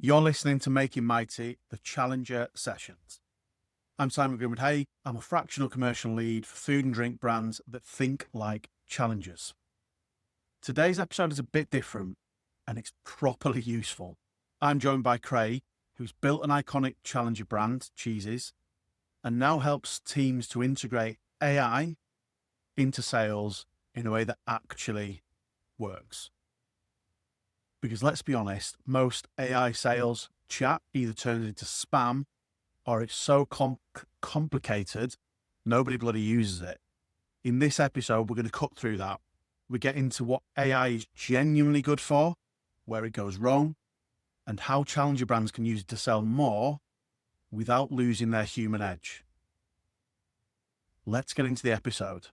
You're listening to Makin Mighty, the Challenger Sessions. I'm Simon Greenwood-Haigh. I'm a fractional commercial lead for food and drink brands that think like challengers. Today's episode is a bit different and it's properly useful. I'm joined by Craig, who's built an iconic challenger brand, Cheesies, and now helps teams to integrate AI into sales in a way that actually works. Because let's be honest, most AI sales chat either turns into spam or it's so complicated, nobody bloody uses it. In this episode, we're going to cut through that. We get into what AI is genuinely good for, where it goes wrong, and how challenger brands can use it to sell more without losing their human edge. Let's get into the episode.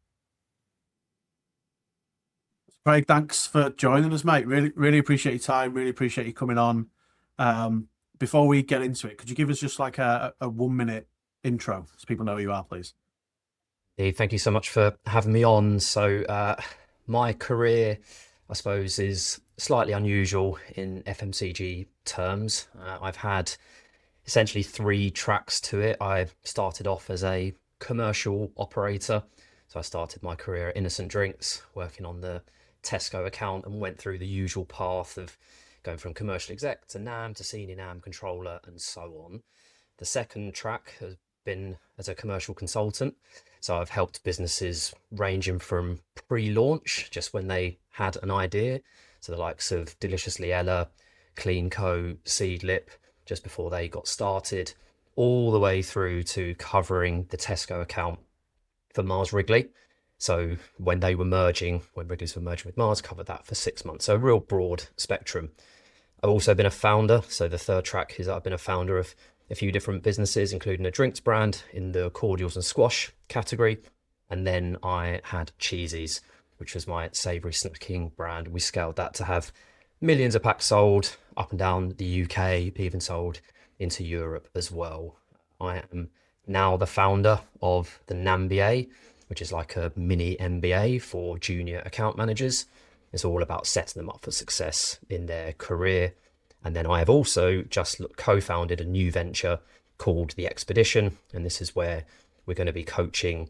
Craig, thanks for joining us, mate. Really appreciate your time. Really appreciate you coming on. Before we get into it, could you give us just like a 1 minute intro so people know who you are, please? Thank you so much for having me on. So my career, I suppose, is slightly unusual in FMCG terms. I've had essentially 3 tracks to it. I started off as a commercial operator. So I started my career at Innocent Drinks, working on the Tesco account, and went through the usual path of going from commercial exec to NAM to senior NAM controller and so on. The second track has been as a commercial consultant. So I've helped businesses ranging from pre-launch, just when they had an idea, so the likes of Deliciously Ella, Clean Co, Seedlip, just before they got started, all the way through to covering the Tesco account for Mars Wrigley. So when Wrigley's were merging with Mars, covered that for 6 months. So a real broad spectrum. I've also been a founder. So the third track is I've been a founder of a few different businesses, including a drinks brand in the cordials and squash category. And then I had Cheesies, which was my savoury snacking brand. We scaled that to have millions of packs sold up and down the UK, even sold into Europe as well. I am now the founder of the NAMBA, which is like a mini MBA for junior account managers. It's all about setting them up for success in their career. And then I have also just co-founded a new venture called The Expedition. And this is where we're going to be coaching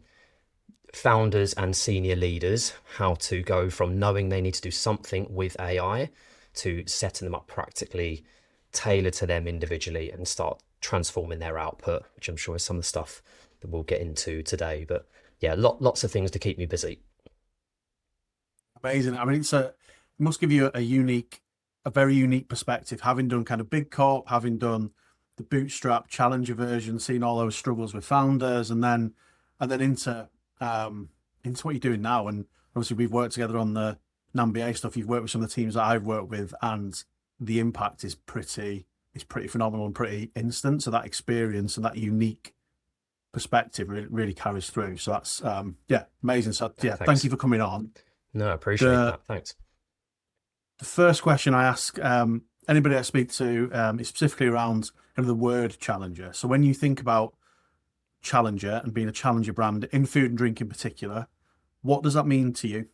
founders and senior leaders how to go from knowing they need to do something with AI to setting them up practically, tailored to them individually, and start transforming their output, which I'm sure is some of the stuff that we'll get into today. But yeah, lots of things to keep me busy. Amazing. I mean, it must give you a very unique perspective, having done kind of big corp, having done the bootstrap challenger version, seeing all those struggles with founders, and then into what you're doing now. And obviously we've worked together on the NAMBA stuff. You've worked with some of the teams that I've worked with, and the impact is pretty phenomenal and pretty instant. So that experience and that unique perspective really carries through. So that's amazing. So yeah, thank you for coming on. No, I appreciate that. Thanks. The first question I ask anybody I speak to is specifically around kind of the word challenger. So when you think about challenger and being a challenger brand in food and drink in particular, what does that mean to you?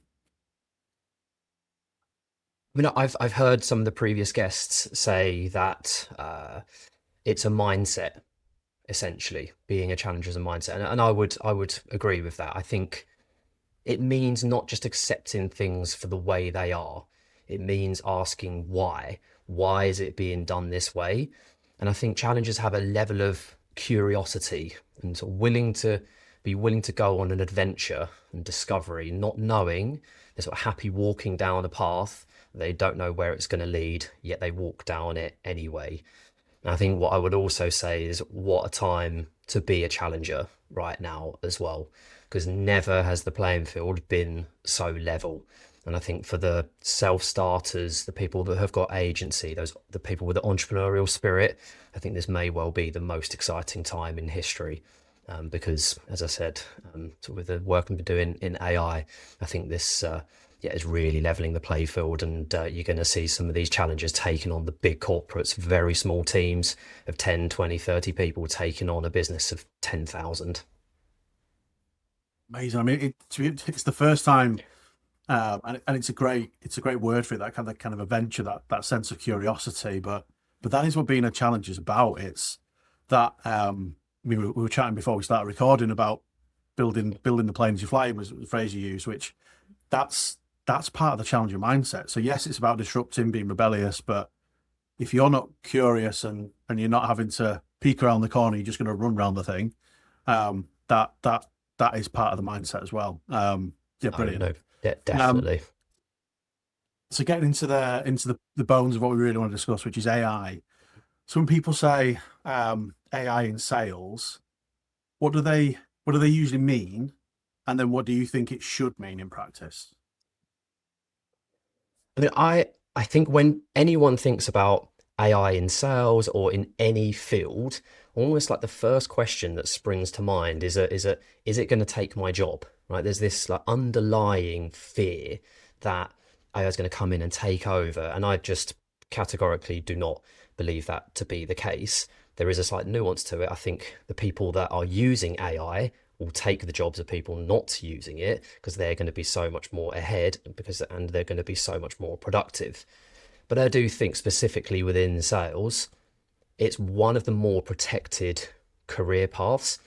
I mean, I've heard some of the previous guests say that it's a mindset. Essentially, being a challenger is a mindset, and I would agree with that. I think it means not just accepting things for the way they are. It means asking why. Why is it being done this way? And I think challengers have a level of curiosity and sort of willing to go on an adventure and discovery, not knowing. They're sort of happy walking down a path. They don't know where it's going to lead, yet they walk down it anyway. And I think what I would also say is what a time to be a challenger right now as well, because never has the playing field been so level. And I think for the self-starters, the people that have got agency, the people with the entrepreneurial spirit, I think this may well be the most exciting time in history. Because, as I said, with the work I've been doing in AI, I think this yeah, is really leveling the play field, and you're going to see some of these challenges taken on the big corporates, very small teams of 10, 20, 30 people taking on a business of 10,000. Amazing. I mean, it's the first time, and it's a great word for it. That kind of adventure, that sense of curiosity. But that is what being a challenge is about. It's that we were chatting before we started recording about building the planes you fly in was the phrase you used, which that's that's part of the challenger mindset. So yes, it's about disrupting, being rebellious, but if you're not curious and you're not having to peek around the corner, you're just going to run around the thing. That is part of the mindset as well. Yeah, Oh brilliant. no, Um, definitely. so getting into the bones of what we really want to discuss, which is AI. Some people say AI in sales. What do they what do they usually mean? And then what do you think it should mean in practice? I mean, I think when anyone thinks about AI in sales or in any field, almost like the first question that springs to mind is it going to take my job? Right? There's this like underlying fear that AI is going to come in and take over, and I just categorically do not believe that to be the case. There is a slight nuance to it. I think the people that are using AI will take the jobs of people not using it because they're going to be so much more ahead and they're going to be so much more productive. But I do think specifically within sales, it's one of the more protected career paths.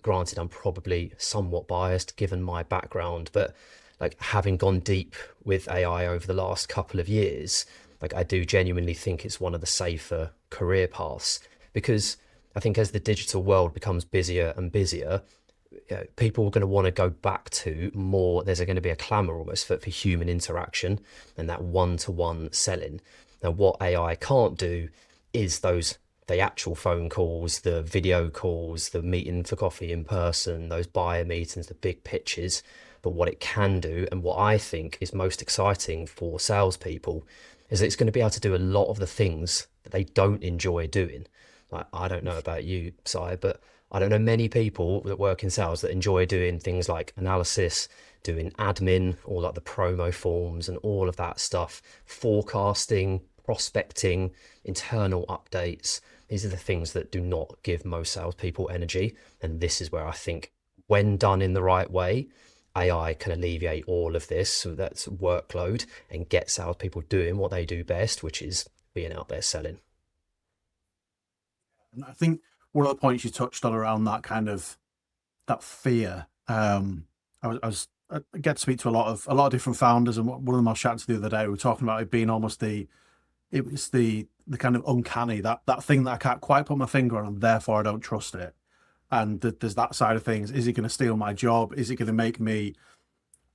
Granted, I'm probably somewhat biased given my background, but like having gone deep with AI over the last couple of years, like I do genuinely think it's one of the safer career paths because I think as the digital world becomes busier and busier, people are going to want to go back to more. There's going to be a clamour almost for human interaction and that one-to-one selling. Now, what AI can't do is the actual phone calls, the video calls, the meeting for coffee in person, those buyer meetings, the big pitches. But what it can do, and what I think is most exciting for salespeople, is that it's going to be able to do a lot of the things that they don't enjoy doing. Like, I don't know about you, Si, but I don't know many people that work in sales that enjoy doing things like analysis, doing admin, all like the promo forms and all of that stuff, forecasting, prospecting, internal updates. These are the things that do not give most salespeople energy. And this is where I think, when done in the right way, AI can alleviate all of this. So that's workload and get salespeople doing what they do best, which is being out there selling. And I think one of the points you touched on around that kind of that fear. I get to speak to a lot of different founders, and one of them I was chatting to the other day, we were talking about it being almost it was the kind of uncanny, that thing that I can't quite put my finger on, and therefore I don't trust it. And there's that side of things. Is it going to steal my job? Is it going to make me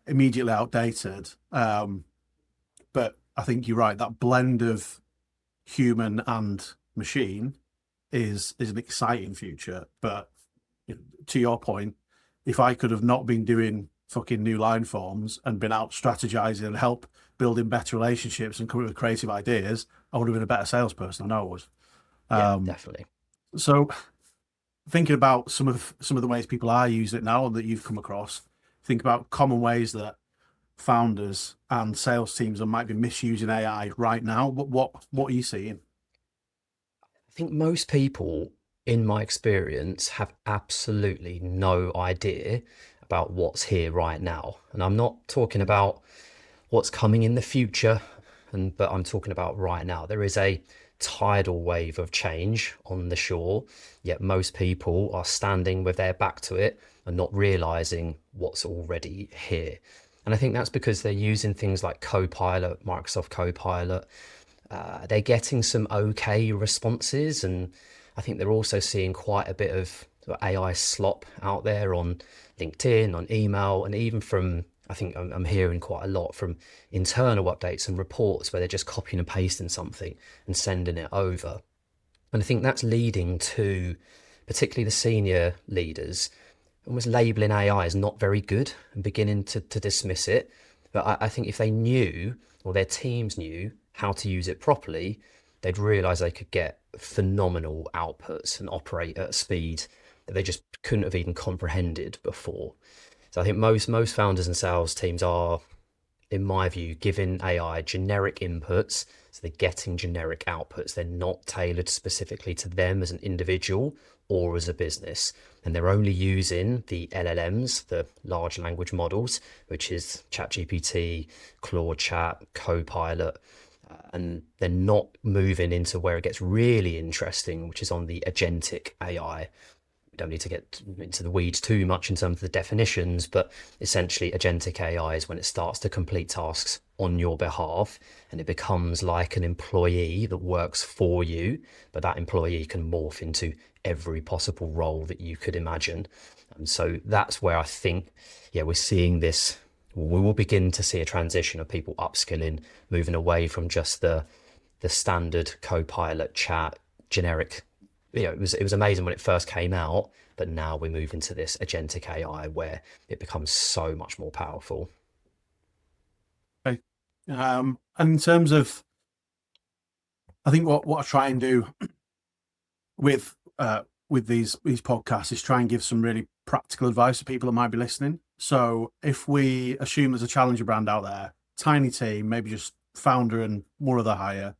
immediately outdated? But I think you're right. That blend of human and machine is an exciting future. But to your point, if I could have not been doing fucking new line forms and been out strategizing and help building better relationships and coming up with creative ideas, I would have been a better salesperson. I know I was. Yeah, Um, definitely. so thinking about some of the ways people are using it now that you've come across, think about common ways that founders and sales teams might be misusing AI right now. What are you seeing? I think most people, in my experience, have absolutely no idea about what's here right now. And I'm not talking about what's coming in the future, but I'm talking about right now. There is a tidal wave of change on the shore, yet most people are standing with their back to it and not realizing what's already here. And I think that's because they're using things like Copilot, Microsoft Copilot. They're getting some okay responses, and I think they're also seeing quite a bit of AI slop out there on LinkedIn, on email, and even from, I think I'm hearing quite a lot from internal updates and reports where they're just copying and pasting something and sending it over. And I think that's leading to particularly the senior leaders almost labeling AI as not very good and beginning to dismiss it. But I think if they knew, or their teams knew, how to use it properly, they'd realize they could get phenomenal outputs and operate at a speed that they just couldn't have even comprehended before. So I think most founders and sales teams are in my view, giving AI generic inputs, so they're getting generic outputs. They're not tailored specifically to them as an individual or as a business. And they're only using the LLMs, the large language models, which is ChatGPT, Claude Chat, Copilot, and they're not moving into where it gets really interesting, which is on the agentic AI. We don't need to get into the weeds too much in terms of the definitions, but essentially agentic AI is when it starts to complete tasks on your behalf and it becomes like an employee that works for you, but that employee can morph into every possible role that you could imagine. And so that's where I think, we're seeing this. We will begin to see a transition of people upskilling, moving away from just the standard Copilot chat generic. It was amazing when it first came out, but now we're moving to this agentic AI where it becomes so much more powerful. Okay. And in terms of, I think what I try and do with these podcasts is try and give some really practical advice to people that might be listening. So if we assume there's a challenger brand out there, tiny team, maybe just founder and one other hire,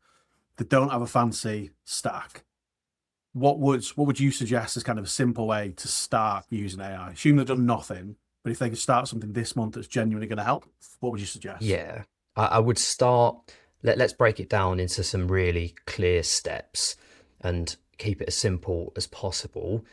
that don't have a fancy stack, what would you suggest as kind of a simple way to start using AI? Assume they've done nothing, but if they could start something this month that's genuinely going to help, what would you suggest? Yeah, I would start. Let's break it down into some really clear steps and keep it as simple as possible.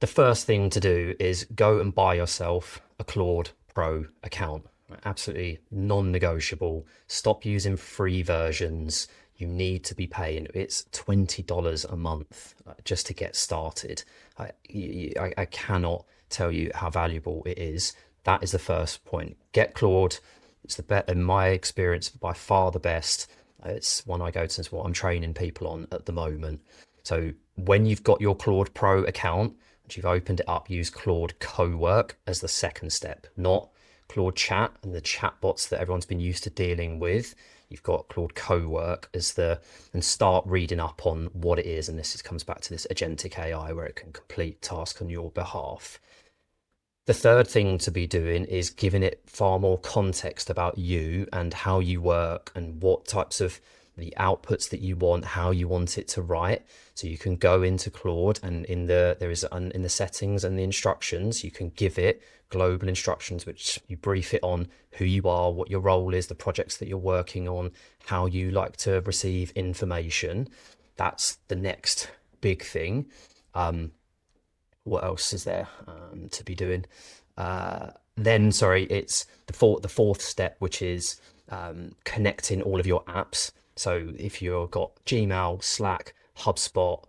The first thing to do is go and buy yourself a Claude Pro account. Absolutely non-negotiable. Stop using free versions. You need to be paying. It's $20 a month just to get started. I cannot tell you how valuable it is. That is the first point. Get Claude. It's in my experience, by far the best. It's one I go to. It's what I'm training people on at the moment. So when you've got your Claude Pro account, and you've opened it up, use Claude Co-work as the second step, not Claude Chat and the chatbots that everyone's been used to dealing with. You've got Claude Co-work and start reading up on what it is. And comes back to this agentic AI where it can complete tasks on your behalf. The third thing to be doing is giving it far more context about you and how you work and what types of the outputs that you want, how you want it to write. So you can go into Claude and in the settings and the instructions, you can give it global instructions, which you brief it on who you are, what your role is, the projects that you're working on, how you like to receive information. That's the next big thing. What else is there to be doing? It's the fourth step, which is connecting all of your apps. So if you've got Gmail, Slack, HubSpot,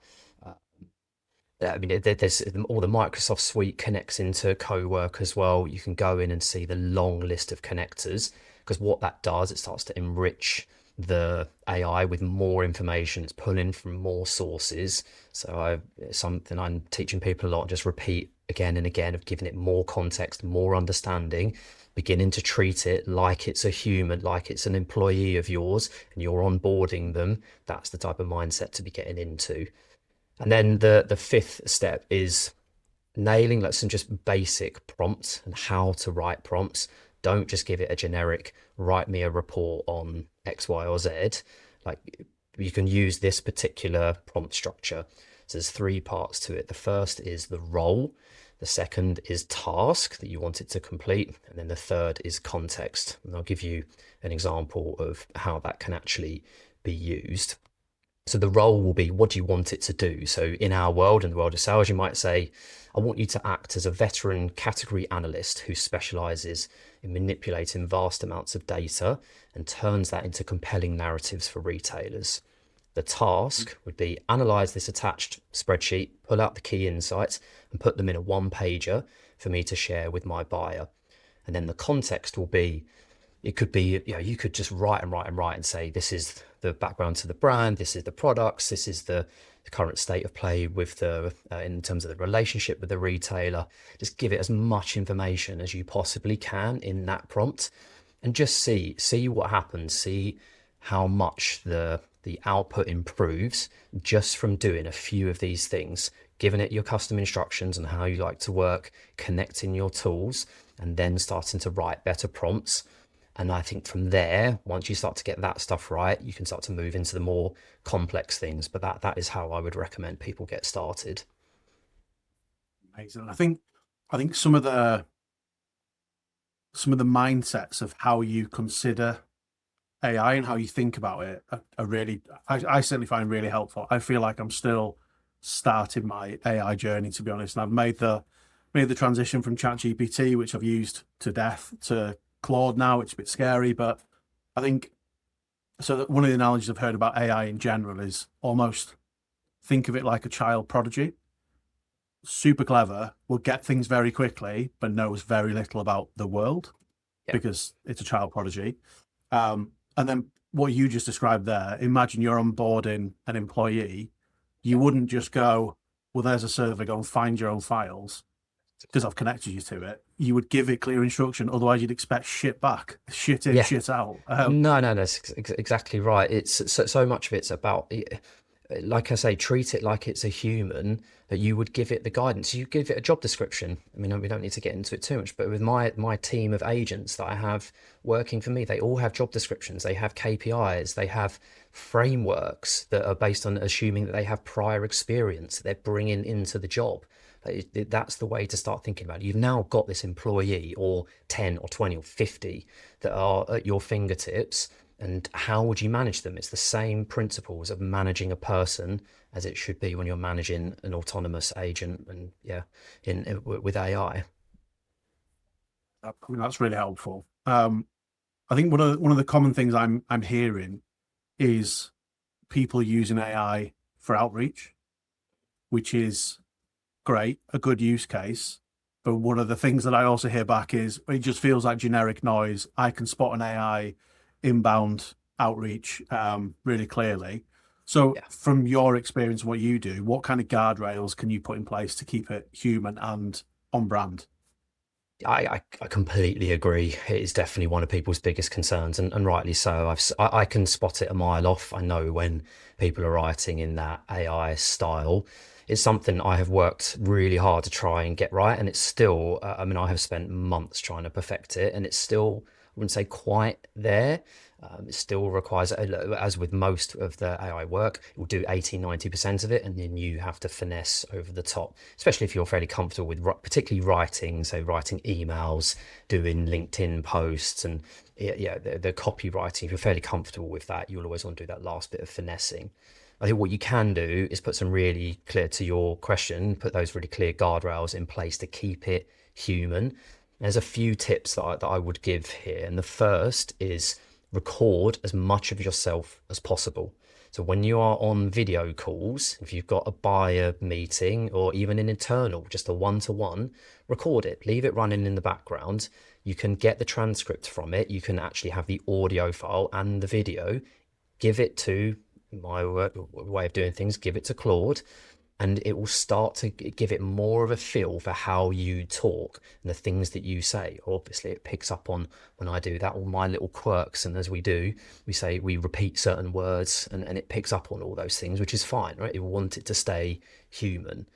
there's all the Microsoft suite connects into Co-work as well. You can go in and see the long list of connectors, because what that does, it starts to enrich the AI with more information. It's pulling from more sources. So it's something I'm teaching people a lot, just repeat again and again, of giving it more context, more understanding, beginning to treat it like it's a human, like it's an employee of yours and you're onboarding them. That's the type of mindset to be getting into. And then the fifth step is nailing some just basic prompts and how to write prompts. Don't just give it a generic, write me a report on X, Y, or Z. You can use this particular prompt structure. So there's three parts to it. The first is the role. The second is task that you want it to complete. And then the third is context. And I'll give you an example of how that can actually be used. So the role will be, what do you want it to do? So in our world, in the world of sales, you might say, I want you to act as a veteran category analyst who specializes in manipulating vast amounts of data and turns that into compelling narratives for retailers. The task would be analyze this attached spreadsheet, pull out the key insights and put them in a one-pager for me to share with my buyer. And then the context will be, it could be, you could just write and say, this is the background to the brand, this is the products, this is the current state of play with in terms of the relationship with the retailer. Just give it as much information as you possibly can in that prompt and just see what happens, see how much the output improves just from doing a few of these things, giving it your custom instructions on how you like to work, connecting your tools, and then starting to write better prompts. And I think from there, once you start to get that stuff right, you can start to move into the more complex things. But that is how I would recommend people get started. Amazing. I think some of the mindsets of how you consider AI and how you think about it are really, I certainly find really helpful. I feel like I'm still starting my AI journey, to be honest. And I've made the transition from ChatGPT, which I've used to death, to Claude now, which is a bit scary. But I think so that one of the analogies I've heard about AI in general is almost think of it like a child prodigy. Super clever, will get things very quickly, but knows very little about the world Yeah. because it's a child prodigy. And then what you just described there, imagine you're onboarding an employee. You wouldn't just go, well, there's a server, go and find your own files because I've connected you to it. You would give it clear instruction. Otherwise, you'd expect shit back, shit in, Yeah. shit out. No, that's exactly right. It's so much of it's about, like I say, treat it like it's a human, that you would give it the guidance. You give it a job description. I mean, we don't need to get into it too much, but with my team of agents that I have working for me, they all have job descriptions. They have KPIs. They have frameworks that are based on assuming that they have prior experience that they're bringing into the job. That's the way to start thinking about it. You've now got this employee, or 10 or 20 or 50 that are at your fingertips. And how would you manage them? It's the same principles of managing a person as it should be when you're managing an autonomous agent, and with AI. I mean, that's really helpful. I think one of the common things I'm hearing is people using AI for outreach, which is great, a good use case. But one of the things that I also hear back is it just feels like generic noise. I can spot an AI inbound outreach really clearly. So, Yeah. from your experience, what you do, what kind of guardrails can you put in place to keep it human and on brand? I completely agree. It is definitely one of people's biggest concerns, and rightly so. I can spot it a mile off. I know when people are writing in that AI style. It's something I have worked really hard to try and get right, and it's still. I mean, I have spent months trying to perfect it, and it's still, I wouldn't say quite there. It still requires, as with most of the AI work, it will do 80-90% of it, and then you have to finesse over the top, especially if you're fairly comfortable with particularly writing, so writing emails, doing LinkedIn posts, and the copywriting. If you're fairly comfortable with that, you'll always want to do that last bit of finessing. I think what you can do is put some really clear, to your question, put those really clear guardrails in place to keep it human. There's a few tips that I would give here. And the first is record as much of yourself as possible. So when you are on video calls, if you've got a buyer meeting or even an internal, just a one-to-one, record it, leave it running in the background. You can get the transcript from it. You can actually have the audio file and the video. Give it to my way of doing things, give it to Claude, and it will start to give it more of a feel for how you talk and the things that you say. Obviously, it picks up on, when I do that, all my little quirks. And as we do, we repeat certain words, and it picks up on all those things, which is fine, right? You want it to stay human.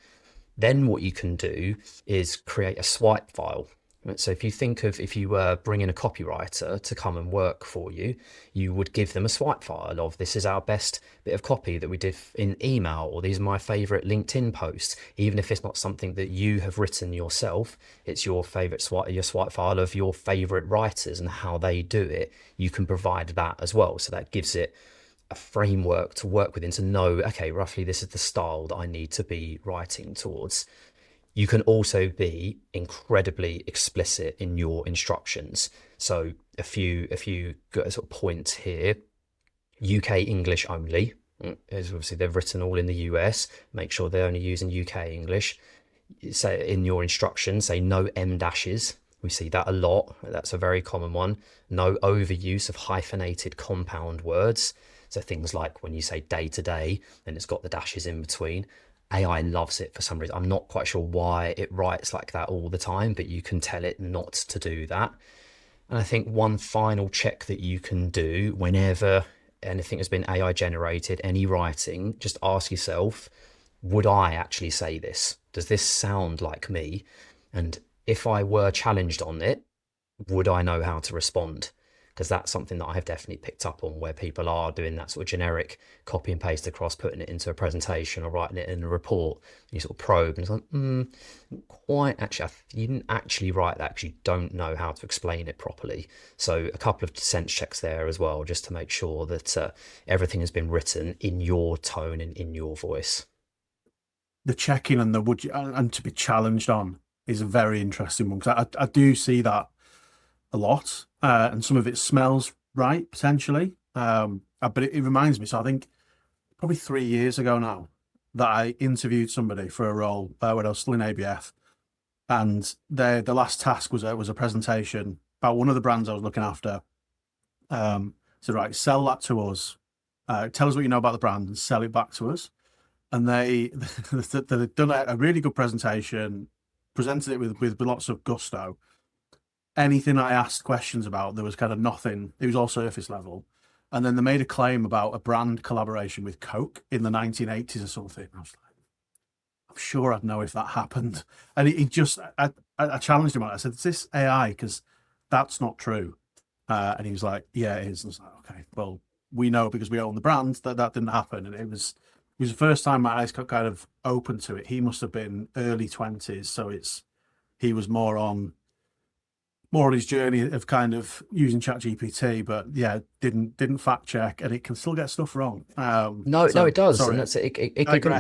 Then what you can do is create a swipe file. So if you think of, if you were bringing a copywriter to come and work for you, you would give them a swipe file of, this is our best bit of copy that we did in email, or these are my favorite LinkedIn posts. Even if it's not something that you have written yourself, it's your favorite your swipe file of your favorite writers and how they do it. You can provide that as well. So that gives it a framework to work within, to know, okay, roughly this is the style that I need to be writing towards. You can also be incredibly explicit in your instructions. So a few sort of points here. UK English only, as obviously they're written all in the US. Make sure they're only using UK English. Say in your instructions, say no M dashes. We see that a lot. That's a very common one. No overuse of hyphenated compound words. So things like when you say day to day, then it's got the dashes in between. AI loves it for some reason. I'm not quite sure why it writes like that all the time, but you can tell it not to do that. And I think one final check that you can do whenever anything has been AI generated, any writing, just ask yourself, would I actually say this? Does this sound like me? And if I were challenged on it, would I know how to respond? because that's something that I've definitely picked up on, where people are doing that sort of generic copy and paste across, putting it into a presentation or writing it in a report. And you sort of probe and it's like, quite actually, you didn't actually write that because you don't know how to explain it properly. So a couple of sense checks there as well, just to make sure that everything has been written in your tone and in your voice. The checking and the would you and to be challenged on is a very interesting one, because I do see that a lot, and some of it smells right potentially. But it reminds me. So I think probably 3 years ago now that I interviewed somebody for a role when I was still in ABF, and the last task was a presentation about one of the brands I was looking after. So right, sell that to us. Tell us what you know about the brand and sell it back to us. And they'd done a really good presentation, presented it with lots of gusto. Anything I asked questions about, there was kind of nothing. It was all surface level. And then they made a claim about a brand collaboration with Coke in the 1980s or something. I was like, I'm sure I'd know if that happened. And I challenged him on it. I said, is this AI? Because that's not true. And he was like, yeah, it is. And I was like, okay, well, we know because we own the brand that didn't happen. And it was the first time my eyes got kind of open to it. He must have been early 20s. So he was more on his journey of kind of using ChatGPT, but yeah, didn't fact check, and it can still get stuff wrong. No, it does, sorry, and that's it. It I can, agree.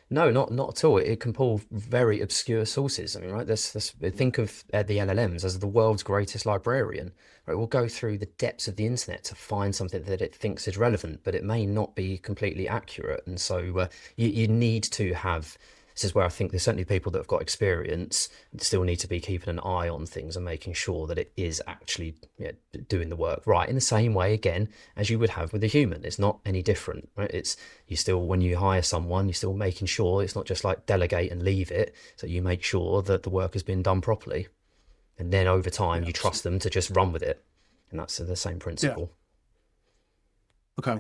no, not at all. It can pull very obscure sources. I mean, right? Think of the LLMs as the world's greatest librarian. Right, we'll go through the depths of the internet to find something that it thinks is relevant, but it may not be completely accurate. And so you need to have. This is where I think there's certainly people that have got experience still need to be keeping an eye on things and making sure that it is actually doing the work right, in the same way, again, as you would have with a human. It's not any different, right? It's you still, when you hire someone, you're still making sure it's not just like delegate and leave it. So you make sure that the work has been done properly. And then over time, Yeah, you trust them to just run with it. And that's the same yeah. principle. Okay.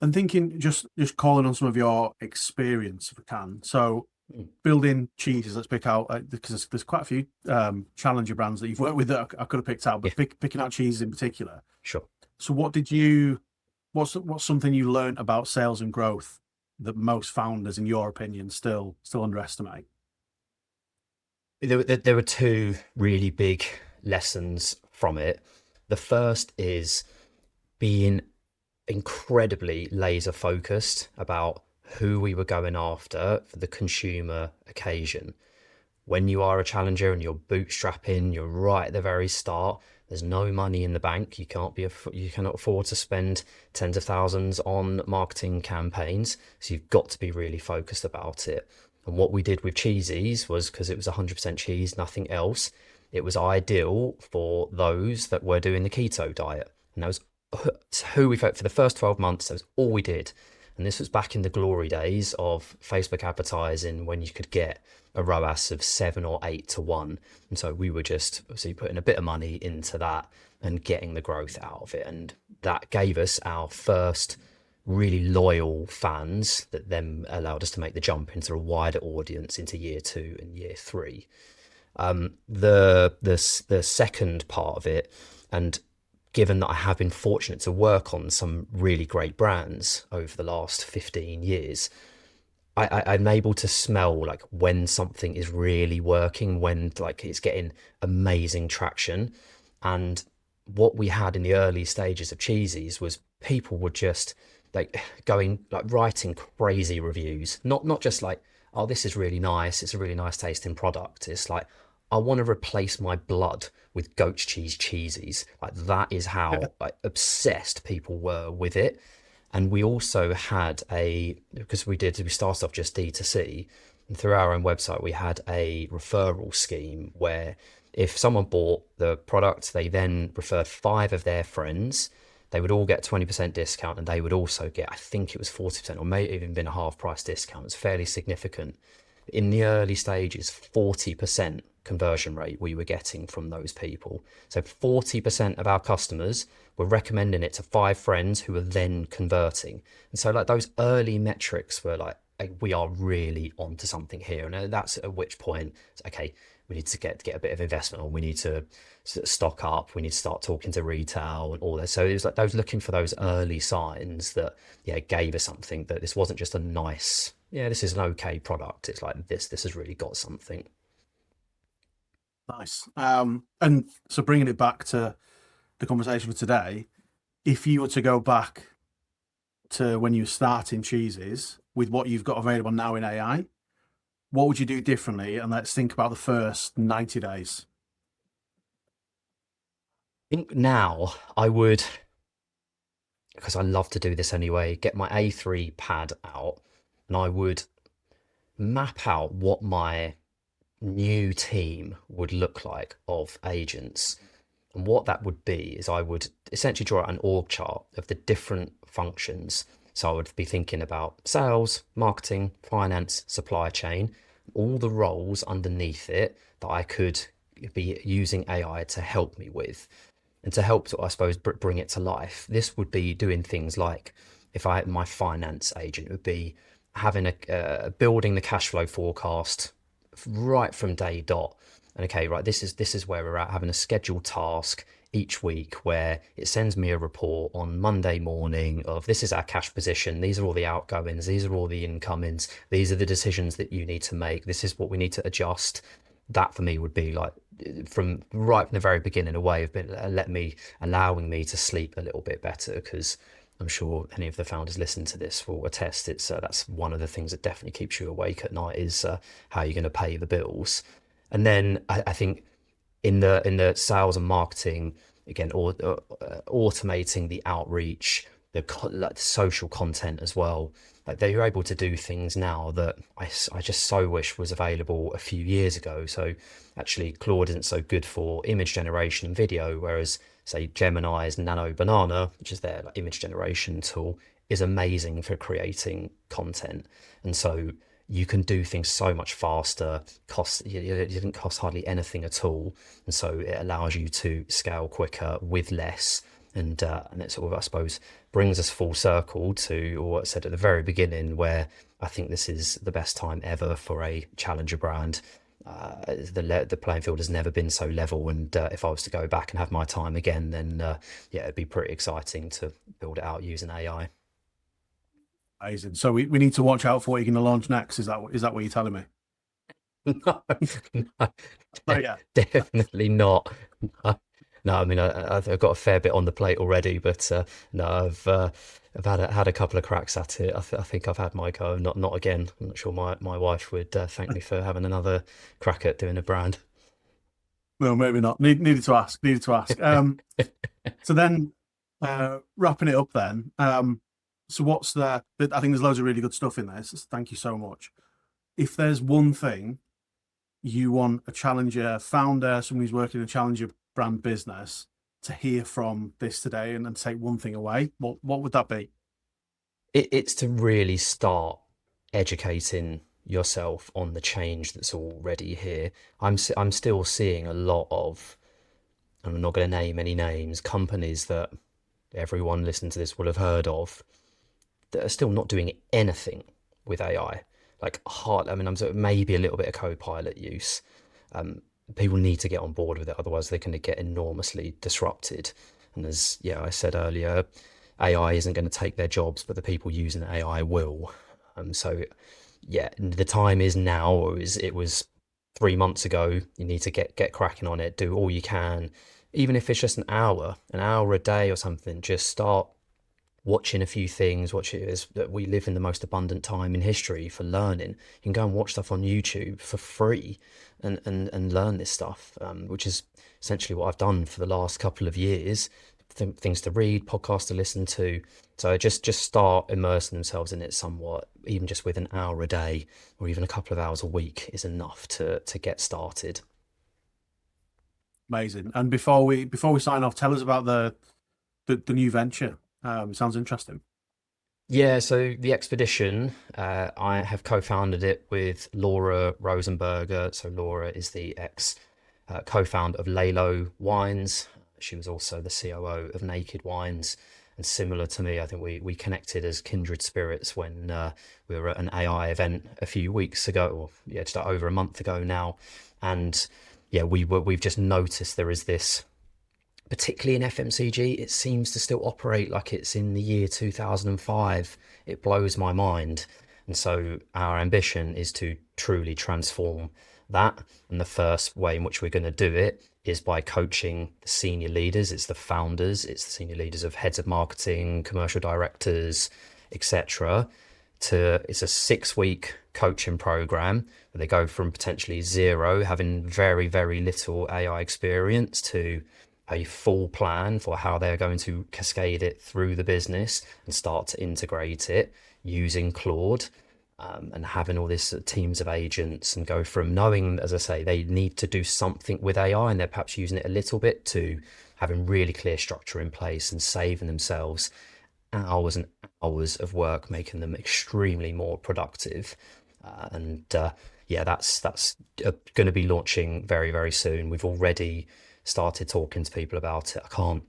And thinking, just calling on some of your experience, if we can. So building cheeses, let's pick out, because there's quite a few challenger brands that you've worked with that I could have picked out, but picking out cheeses in particular. Sure. So what's something you learned about sales and growth that most founders, in your opinion, still underestimate? There were two really big lessons from it. The first is being incredibly laser focused about who we were going after for the consumer occasion. When you are a challenger and you're bootstrapping, you're right at the very start, there's no money in the bank. You cannot afford to spend tens of thousands on marketing campaigns. So you've got to be really focused about it. And what we did with Cheesies was, because it was 100% cheese, nothing else, it was ideal for those that were doing the keto diet. And that was who we felt for the first 12 months. That was all we did. And this was back in the glory days of Facebook advertising, when you could get a ROAS of 7 or 8 to 1. And so we were just obviously putting a bit of money into that and getting the growth out of it. And that gave us our first really loyal fans that then allowed us to make the jump into a wider audience into year 2 and year 3. The second part of it, and given that I have been fortunate to work on some really great brands over the last 15 years, I'm able to smell like when something is really working, when like it's getting amazing traction. And what we had in the early stages of Cheesies was people were just like writing crazy reviews, not just like, oh, this is really nice, it's a really nice tasting product. It's like, I want to replace my blood with goat's cheese Cheesies. Like, that is how obsessed people were with it. And we also had because we started off just D2C, and through our own website, we had a referral scheme where if someone bought the product, they then referred 5 of their friends, they would all get 20% discount, and they would also get, I think it was 40%, or may have even been a half price discount. It's fairly significant. In the early stages, 40% conversion rate we were getting from those people. So 40% of our customers were recommending it to 5 friends who were then converting. And so like those early metrics were like, we are really onto something here. And that's at which point, okay, we need to get a bit of investment, or we need to stock up, we need to start talking to retail and all that. So it was like those looking for those early signs that gave us something, that this wasn't just a nice, this is an okay product. It's like this has really got something. Nice. And so bringing it back to the conversation for today, if you were to go back to when you were starting Cheesies with what you've got available now in AI, what would you do differently? And let's think about the first 90 days. I think now I would, because I love to do this anyway, get my A3 pad out, and I would map out what my new team would look like of agents. And what that would be is I would essentially draw out an org chart of the different functions. So I would be thinking about sales, marketing, finance, supply chain, all the roles underneath it that I could be using AI to help me with. And to help, I suppose, bring it to life, this would be doing things like, if I had my finance agent, it would be having building the cash flow forecast right from day dot. And okay, right, this is where we're at, having a scheduled task each week where it sends me a report on Monday morning of, this is our cash position, these are all the outgoings, these are all the incomings, these are the decisions that you need to make, this is what we need to adjust. That for me would be like, from right from the very beginning, a way of allowing me to sleep a little bit better, because I'm sure any of the founders listening to this will attest. It's that's one of the things that definitely keeps you awake at night, is how you're going to pay the bills. And then I think in the sales and marketing, again, or automating the outreach, like social content as well. Like they're able to do things now that I just so wish was available a few years ago. So actually Claude isn't so good for image generation and video, whereas say Gemini's Nano Banana, which is their like, image generation tool, is amazing for creating content. And so you can do things so much faster, it didn't cost hardly anything at all. And so it allows you to scale quicker with less. And it sort of, I suppose, brings us full circle to what I said at the very beginning, where I think this is the best time ever for a challenger brand. The playing field has never been so level, and if I was to go back and have my time again, then it'd be pretty exciting to build it out using AI. Amazing. So we need to watch out for what you're going to launch next. Is that what you're telling me? No, no, Oh yeah, definitely not. No, I mean I've got a fair bit on the plate already, but no, I've had a couple of cracks at it. I think I've had my go. Not again. I'm not sure my wife would thank me for having another crack at doing a brand. no, maybe not. Needed to ask. Needed to ask. So then, wrapping it up then. So what's the? I think there's loads of really good stuff in this. Thank you so much. If there's one thing you want a challenger founder, someone who's working in a challenger brand business, to hear from this today, and take one thing away, what would that be? It's to really start educating yourself on the change that's already here. I'm still seeing a lot of, and I'm not going to name any names, companies that everyone listening to this will have heard of, that are still not doing anything with AI. Like I mean, I'm sort of maybe a little bit of Copilot use. People need to get on board with it, otherwise they're going to get enormously disrupted. And as I said earlier, AI isn't going to take their jobs, but the people using AI will. So the time is now, or it was 3 months ago. You need to get cracking on it. Do all you can, even if it's just an hour a day or something. Just start watching a few things. Watch it, as that we live in the most abundant time in history for learning. You can go and watch stuff on YouTube for free and learn this stuff, which is essentially what I've done for the last couple of years. Things to read, podcasts to listen to. So just start immersing themselves in it somewhat, even just with an hour a day or even a couple of hours a week is enough to get started. Amazing. And before we sign off, tell us about the new venture. It sounds interesting. Yeah, so the expedition, I have co-founded it with Laura Rosenberger. So Laura is the co-founder of Lalo Wines. She was also the COO of Naked Wines. and similar to me. I think we connected as kindred spirits when we were at an AI event a few weeks ago, or yeah, just over a month ago now. And yeah, we've just noticed there is this, particularly in FMCG, it seems to still operate like it's in the year 2005. It blows my mind. And so our ambition is to truly transform that. And the first way in which we're going to do it is by coaching the senior leaders. It's the founders, it's the senior leaders of heads of marketing, commercial directors, etc. It's a 6-week coaching program where they go from potentially zero, having very, very little AI experience, to a full plan for how they're going to cascade it through the business and start to integrate it using Claude, and having all this teams of agents, and go from knowing, as I say, they need to do something with AI and they're perhaps using it a little bit, to having really clear structure in place and saving themselves hours and hours of work, making them extremely more productive. Yeah, that's going to be launching very, very soon. We've already started talking to people about it. I can't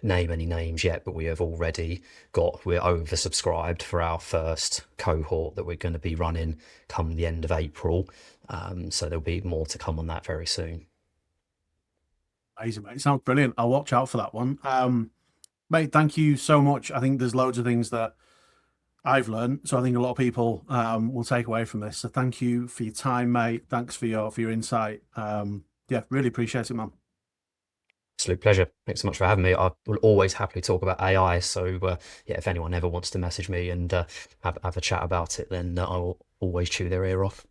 name any names yet, but we have already we're oversubscribed for our first cohort that we're going to be running come the end of April. So there'll be more to come on that very soon. Amazing, mate. It sounds brilliant. I'll watch out for that one. Mate, thank you so much. I think there's loads of things that I've learned, so I think a lot of people will take away from this. So thank you for your time, mate. Thanks for your insight. Yeah, really appreciate it, man. Absolute pleasure. Thanks so much for having me. I will always happily talk about AI. So yeah, if anyone ever wants to message me and have a chat about it, then I will always chew their ear off.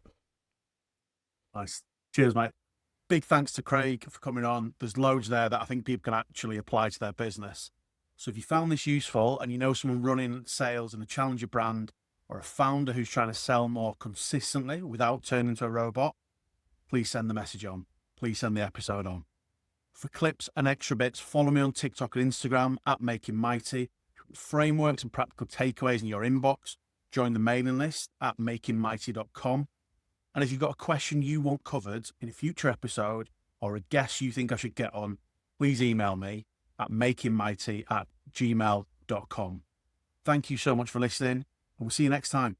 Nice. Cheers, mate. Big thanks to Craig for coming on. There's loads there that I think people can actually apply to their business. So if you found this useful and you know someone running sales in a challenger brand, or a founder who's trying to sell more consistently without turning into a robot, please send the message on. Please send the episode on. For clips and extra bits, follow me on TikTok and Instagram at Makin Mighty. Frameworks and practical takeaways in your inbox. Join the mailing list at makinmighty.com. And if you've got a question you want covered in a future episode, or a guest you think I should get on, please email me at makinmighty@gmail.com. Thank you so much for listening, and we'll see you next time.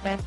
Bye.